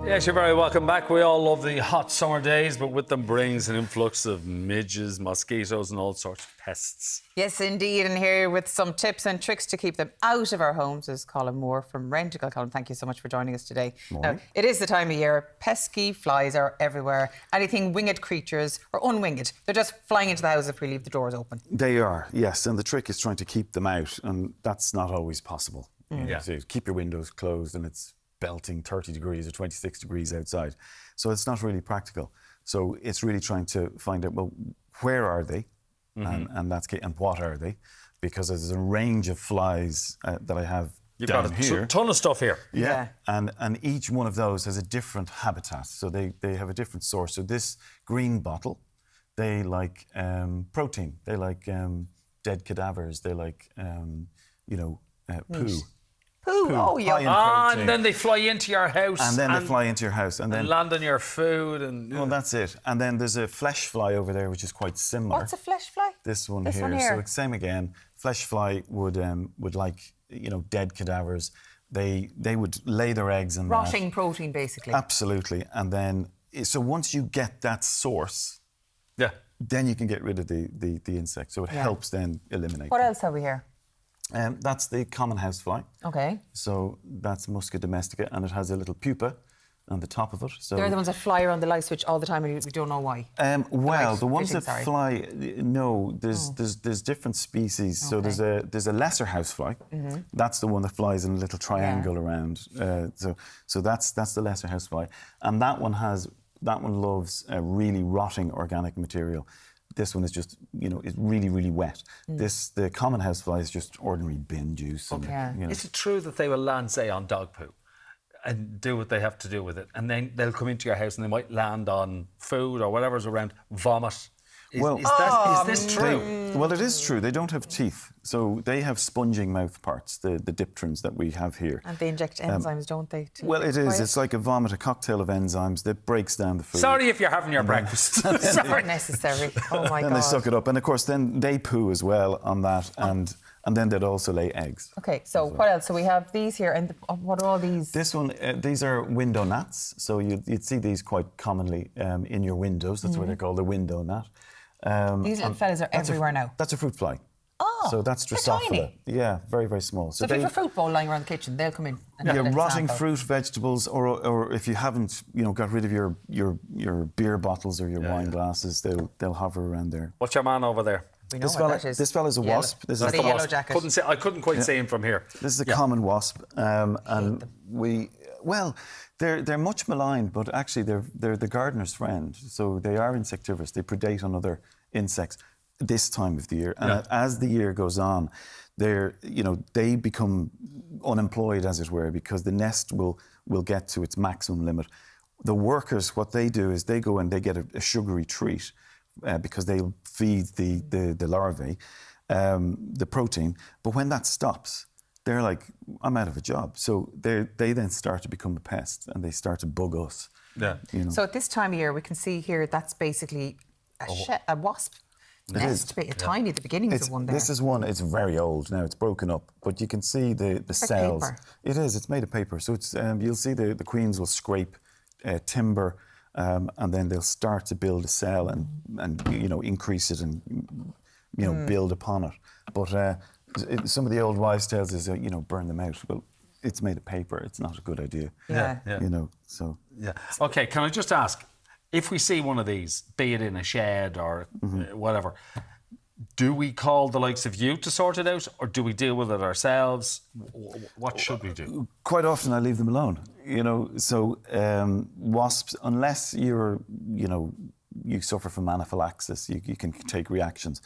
Yes, you're very welcome back. We all love the hot summer days, but with them brings an influx of midges, mosquitoes and all sorts of pests. Yes, indeed. And here with some tips and tricks to keep them out of our homes is Colm Moore from Rentical. Colm, thank you so much for joining us today. Morning. Now, it is the time of year. Pesky flies are everywhere. Anything winged creatures or unwinged, they're just flying into the house if we leave the doors open. They are, yes. And the trick is trying to keep them out. And that's not always possible. Yeah. So keep your windows closed and it's belting 30 degrees or 26 degrees outside. So it's not really practical. So it's really trying to find out, well, where are they? And what are they? Because there's a range of flies that I have You've down got a here. ton of stuff here. Yeah. And each one of those has a different habitat. So they have a different source. So this green bottle, they like protein. They like dead cadavers. They like, poo. Poo. Oh, yeah. And then they fly into your house. And then they fly into your house. And then land on your food. And well, that's it. And then there's a flesh fly over there, which is quite similar. What's a flesh fly? This one This here. one here. So it's same again. Flesh fly would like, dead cadavers. They would lay their eggs in Rotting protein, basically. Absolutely. And then, so once you get that source, yeah, then you can get rid of the insect. So it helps then eliminate What them. else have we here? That's the common housefly. Okay. So that's Musca domestica, and it has a little pupa on the top of it. So They're the ones that fly around the light switch all the time and we don't know why. well, the ones fishing, that fly, no, there's different species. So there's a lesser housefly. That's the one that flies in a little triangle around. So that's the lesser housefly, and that one loves really rotting organic material. This one is just, is really, really wet. The common housefly is just ordinary bin juice. And, Is it true that they will land, say, on dog poo and do what they have to do with it, and then they'll come into your house and they might land on food or whatever's around, vomit? Is this true? Well, it is true. They don't have teeth. So they have sponging mouth parts, the dipterans that we have here. And they inject enzymes, don't they? Well, it is. It's like a vomit, a cocktail of enzymes that breaks down the food. Sorry if you're having your breakfast. Sorry. Unnecessary. Oh, my God. And they suck it up. And, of course, then they poo as well on that. And then they'd also lay eggs. OK, so what else? So we have these here. And what are all these? This one, these are window gnats. So you'd see these quite commonly in your windows. That's why they're called a window gnat. These little fellas are everywhere now. That's a fruit fly. Oh, so that's Drosophila. tiny. Yeah, very, very small. So if you have a fruit bowl lying around the kitchen, they'll come in and have a little rotting sample. fruit, vegetables, or if you haven't, got rid of your beer bottles or your wine glasses, they'll hover around there. What's your man over there? We know what that is. This fella's a wasp. This That's is a yellow jacket. I couldn't quite see him from here. This is a common wasp, and they're much maligned, but actually they're the gardener's friend. So they are insectivorous. They predate on other insects this time of the year, and as the year goes on, they become unemployed, as it were, because the nest will get to its maximum limit. The workers, what they do is they go and they get a sugary treat because they'll feed the larvae the protein. But when that stops, they're like, I'm out of a job. So they then start to become a pest and they start to bug us. Yeah. So at this time of year, we can see here that's basically a wasp nest, tiny at the beginnings of one there. This is one, it's very old now, it's broken up, but you can see the cells. Paper. It is, it's made of paper. So it's you'll see the queens will scrape timber and then they'll start to build a cell and increase it and build upon it. But some of the old wives' tales is burn them out. Well, it's made of paper. It's not a good idea. Yeah. So. Yeah. Okay, can I just ask, if we see one of these, be it in a shed or whatever, do we call the likes of you to sort it out, or do we deal with it ourselves? What should we do? Quite often I leave them alone. So wasps, unless you suffer from anaphylaxis, you can take reactions.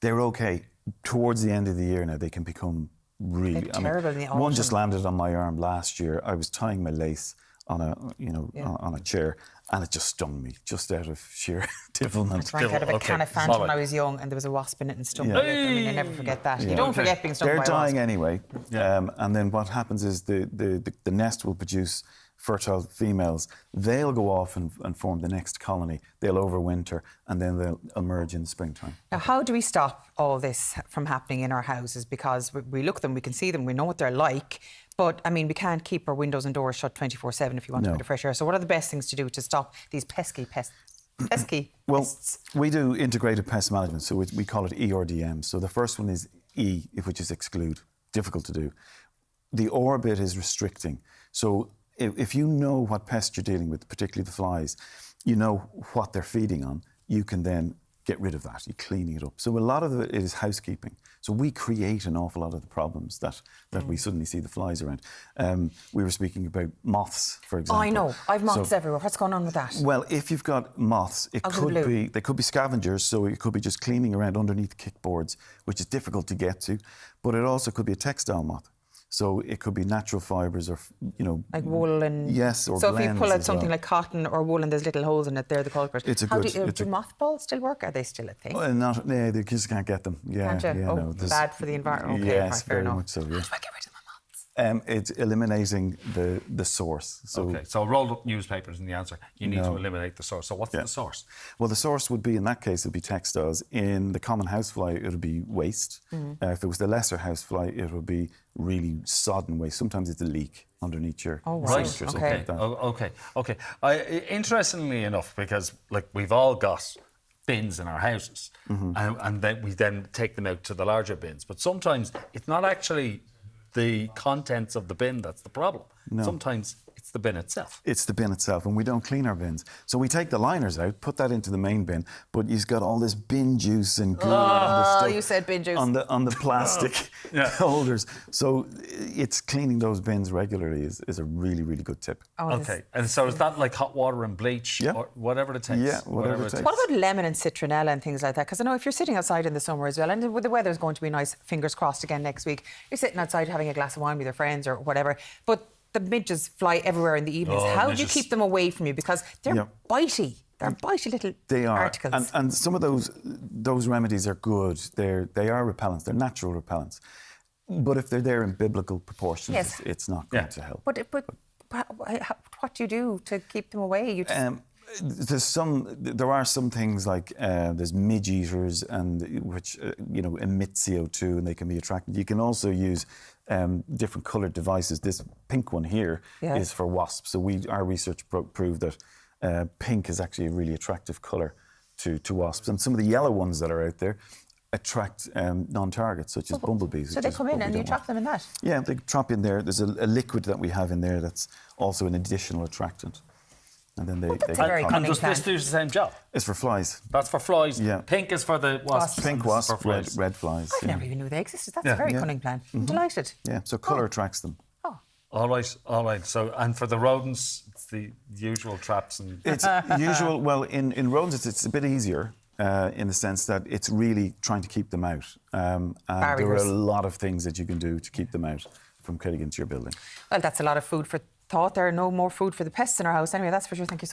They're okay. Towards the end of the year now, they can become really terrible in the autumn. One just landed on my arm last year. I was tying my lace on a chair, and it just stung me, just out of sheer devilment. I drank out of a can of Fanta when I was young, and there was a wasp in it and stung me. I mean, I never forget that. You don't forget being stung by a wasp. They're dying anyway, and then what happens is the nest will produce fertile females. They'll go off and form the next colony. They'll overwinter, and then they'll emerge in the springtime. Now, how do we stop all this from happening in our houses? Because we look at them, we can see them, we know what they're like, But, I mean, we can't keep our windows and doors shut 24/7 if you want a bit of fresh air. So what are the best things to do to stop these pesky pests? Well, we do integrated pest management, so we call it ERDM. So the first one is E, which is exclude. Difficult to do. The OR bit is restricting. So if you know what pests you're dealing with, particularly the flies, you know what they're feeding on, you can then get rid of that. You're cleaning it up. So a lot of it is housekeeping. So we create an awful lot of the problems that we suddenly see the flies around. We were speaking about moths, for example. Oh, I know. I've moths everywhere. What's going on with that? Well, if you've got moths, they could be scavengers, so it could be just cleaning around underneath kickboards, which is difficult to get to. But it also could be a textile moth. So it could be natural fibres or, like wool and... Yes, or so if you pull out as something well. like cotton or wool and there's little holes in it, they're the culprit. It's a How good... do mothballs still work? Are they still a thing? Well, they just can't get them. Yeah, Can't you? yeah, no, bad for the environment. Okay, yes, right, fair very enough. much so, yeah. How do I get rid of my moths? It's eliminating the source. So, Okay, so rolled up newspapers in the answer. You need to eliminate the source. So what's the source? Well, the source would be, in that case, it would be textiles. In the common housefly, it would be waste. If it was the lesser housefly, it would be really sodden waste. Sometimes it's a leak underneath your Right. sink or something Okay. like that. Okay. Interestingly enough, because like we've all got bins in our houses, and then we take them out to the larger bins. But sometimes it's not actually the contents of the bin that's the problem. No. Sometimes it's the bin itself. It's the bin itself, and we don't clean our bins. So we take the liners out, put that into the main bin, but you've got all this bin juice and goo and the stuff You said bin juice. on the plastic holders. So it's cleaning those bins regularly is a really, really good tip. Okay, and so is that like hot water and bleach or whatever it takes? Yeah, whatever it takes. What about lemon and citronella and things like that? Because I know if you're sitting outside in the summer as well, and the weather's going to be nice, fingers crossed again next week, you're sitting outside having a glass of wine with your friends or whatever, but the midges fly everywhere in the evenings. How do you keep them away from you? Because they're bitey. They're bitey little articles. And some of those remedies are good. They are repellents. They're natural repellents. But if they're there in biblical proportions, it's not going to help. But what do you do to keep them away? You just... There are some things like there's midge eaters which emit CO2 and they can be attracted. You can also use different coloured devices. This pink one here is for wasps. So our research proved that pink is actually a really attractive colour to wasps. And some of the yellow ones that are out there attract non-targets such as bumblebees. So they come in and you trap them in that? Yeah, they trap in there. There's a liquid that we have in there that's also an additional attractant. And then they and does this do the same job? It's for flies. That's for flies. Yeah. Pink is for the wasps. Pink wasps, red flies. I never even knew they existed. That's a very cunning plan. I'm delighted. Yeah, so colour attracts them. All right. So, and for the rodents, it's the usual traps and... It's usual. Well, in rodents, it's a bit easier in the sense that it's really trying to keep them out. And there are a lot of things that you can do to keep them out from getting into your building. Well, that's a lot of food for thought. There are no more food for the pests in our house. Anyway, that's for sure. Thank you so much.